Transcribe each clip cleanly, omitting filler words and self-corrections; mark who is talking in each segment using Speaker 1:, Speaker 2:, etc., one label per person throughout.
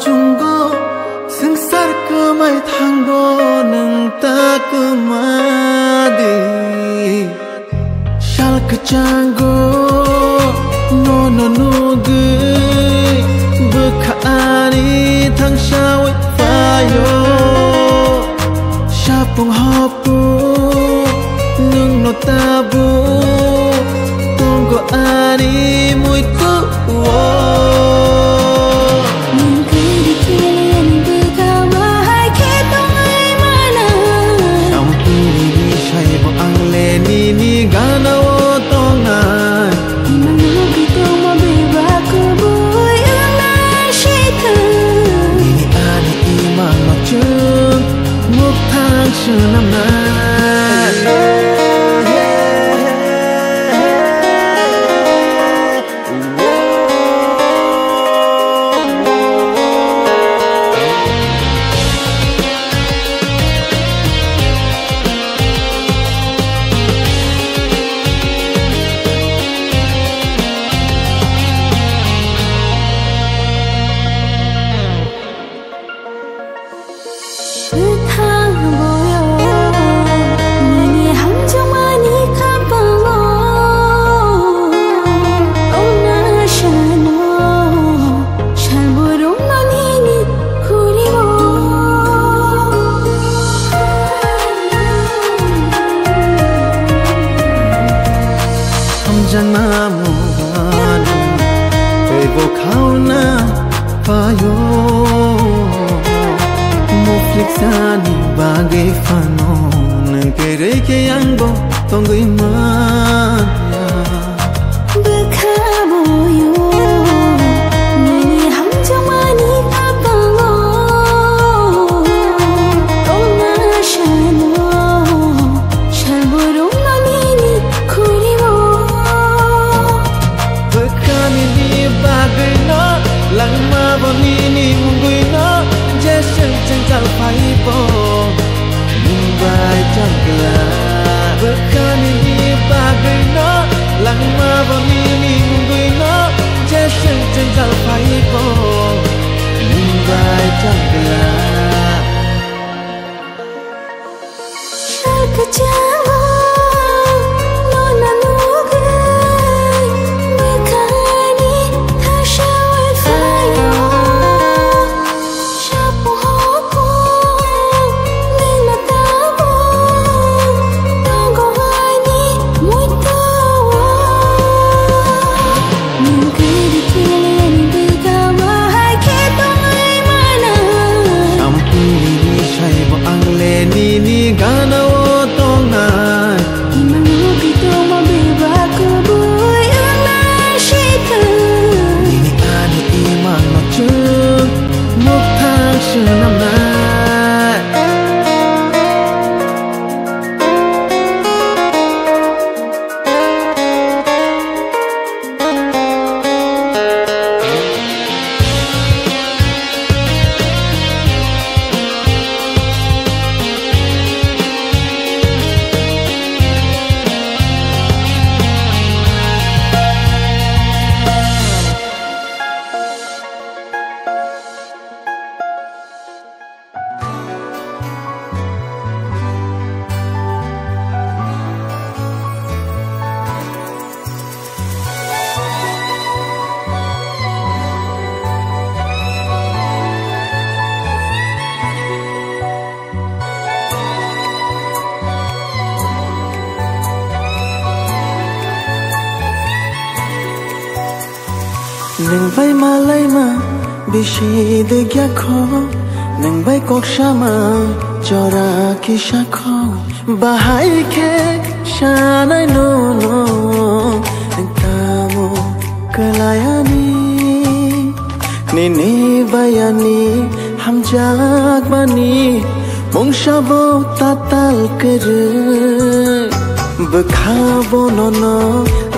Speaker 1: chunggo sengsar kemai thanggo nang ta kemadi shal kecanggo no no no ge bekari thang shawai fayo shapung hopu nung no tabu tunggu ani muito Sani bagai fano nang kere ke yang bo tonggo iman
Speaker 2: bekabo yo nani ham jamani kapango tongna shano shalburung nani ni kuriwo
Speaker 1: bekami di bagai no langma boni ni mungui no jeseng jengkal pai po mumbai jangla bekani di bagai no langma boni ni mungui no jeseng jengkal pai po mumbai jangla
Speaker 2: shakajang
Speaker 1: nang bay malay ma bishi de gya kho nang bay kok shama chora ki shakho bahai ke shanai no no nang tamo kalayani ni bayani ham jak bani mong shabo tatal kare bekhabo no no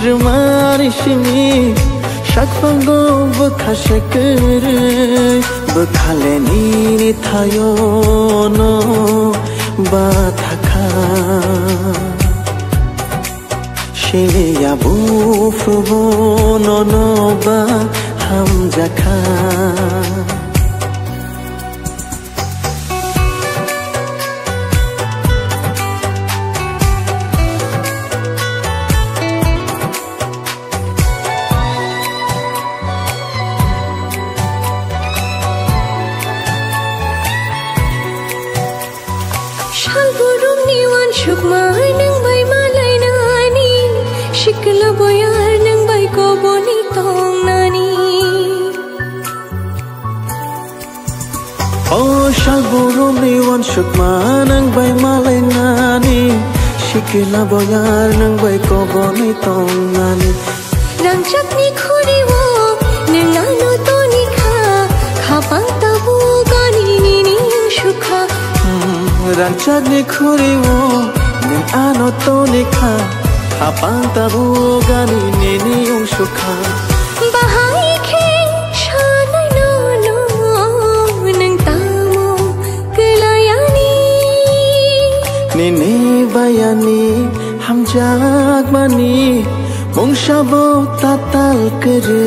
Speaker 1: rumari shini shakpango bekhashakere bekhale ni thayo no bathakha shile yabu frubo no no ba ham jakha
Speaker 2: Shukma nang bay malay nani Shikla boyar nang bay ko boni tong nani
Speaker 1: Oh shalburu niwan shukma nang bay malay nani Shikla boyar nang bay ko boni tong nani
Speaker 2: Rang chakni khuri wo nang ano to ni kha Khapang tabu gani ni ni shukha
Speaker 1: Rang chakni khuri wo nang ano to ni kha Khapang tabu gani ni ni shukha
Speaker 2: Bahai ke shanay no no nang tamo kelayani
Speaker 1: Nini bayani ham jagmani mong shabo tatal kere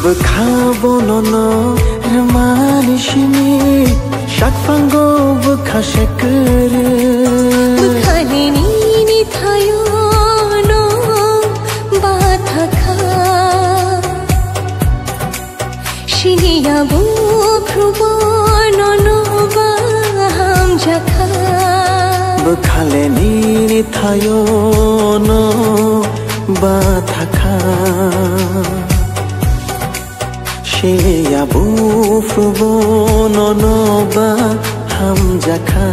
Speaker 1: Bekhabo nono ramani shimi shakfango bekha shekere
Speaker 2: Bekhani ni thayo no batha kha Shiniya bu phrubo no no baham jakha
Speaker 1: Bekhale ni thayo no bathakha Shiniya bu phrubo no baham jakha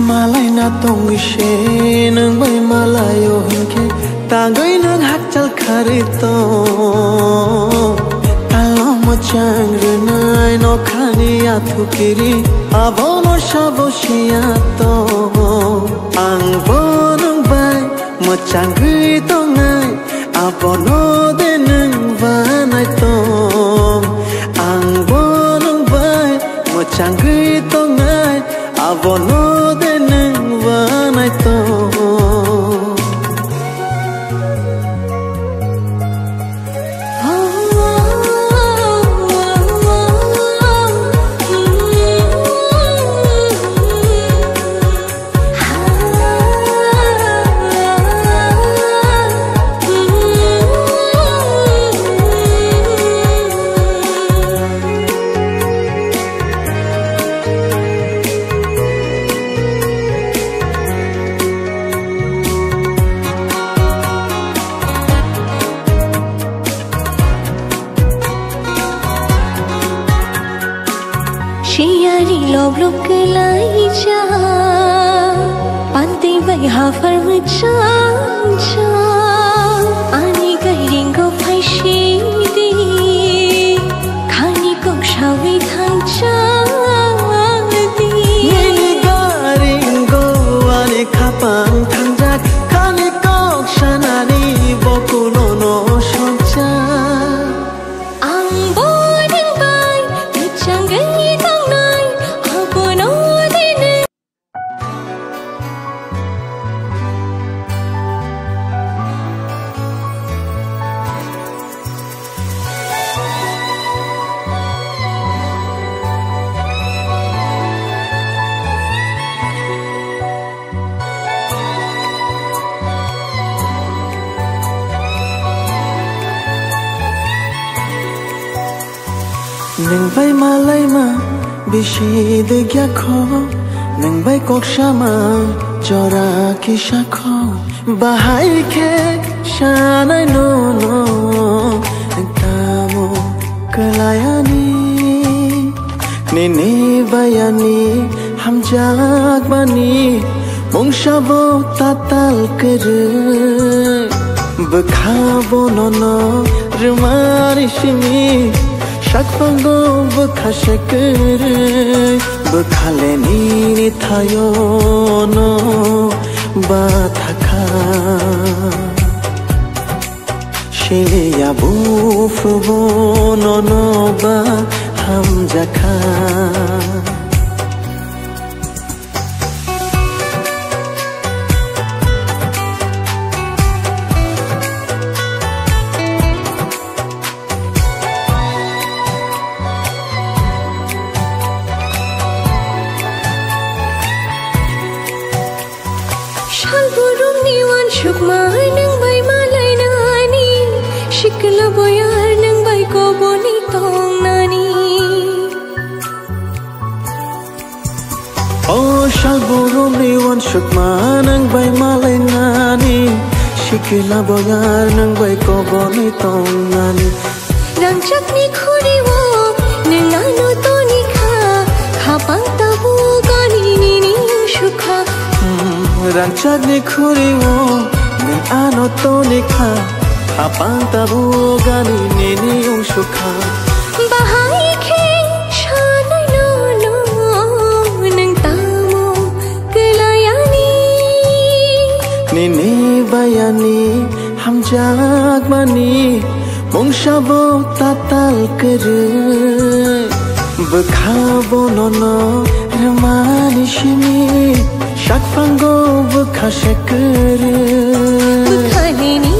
Speaker 1: Malay na tong ishe nang bay malayo hinke Tagay nang hakchal karito Talo mo chang rinay no khani athukiri Abo no shabo shiyato Ang bonong bay mo chang rito ngay Abo no denang vanay tong Ang bonong bay mo chang rito ngay Abo no denang vanay tong
Speaker 2: Shiyari love look lai cha Panti bay hafar cha cha Ani gairing go phai shi di Khani ko shawi thang cha di
Speaker 1: Nini garing go ani khapang thangjak Khani kok shanani boku no no shokcha
Speaker 2: Ang boding bay Chang gai tang nai Apo no dine
Speaker 1: Nang bay malay ma bishi de gya kho Nang bay kok shama chora ki shakho Bahai ke shanay no no Nang tamo kelayani Nini bayani ham jagmani mong shabo tatal kere Bekhabo nono ramani shimi Shakfango bekha shekere Bekhale ni thayo no bathakha ya bu fubo no no ba ham jakha
Speaker 2: Burung niwan shukmar nang bay malay nani shikla boyar nang bay ko boni tong nani
Speaker 1: Oh shal burung niwan shukmar nang bay malay nani shikla boyar nang bay ko boni tong nani
Speaker 2: Nang chakni khuri wo nang ano to ni khapang tabu gani ni ni shukha
Speaker 1: Ranchak ni khuri wo nang ano to ni khapang tabu gani ni ni yung shukha
Speaker 2: Bahai kheng shanay no no nang tamo kalayani
Speaker 1: ni ni bayani ham jak mani mong shabo tatal kare Bukhabo no no ramani shimi Shak fango bukha shakare
Speaker 2: Bukhani ni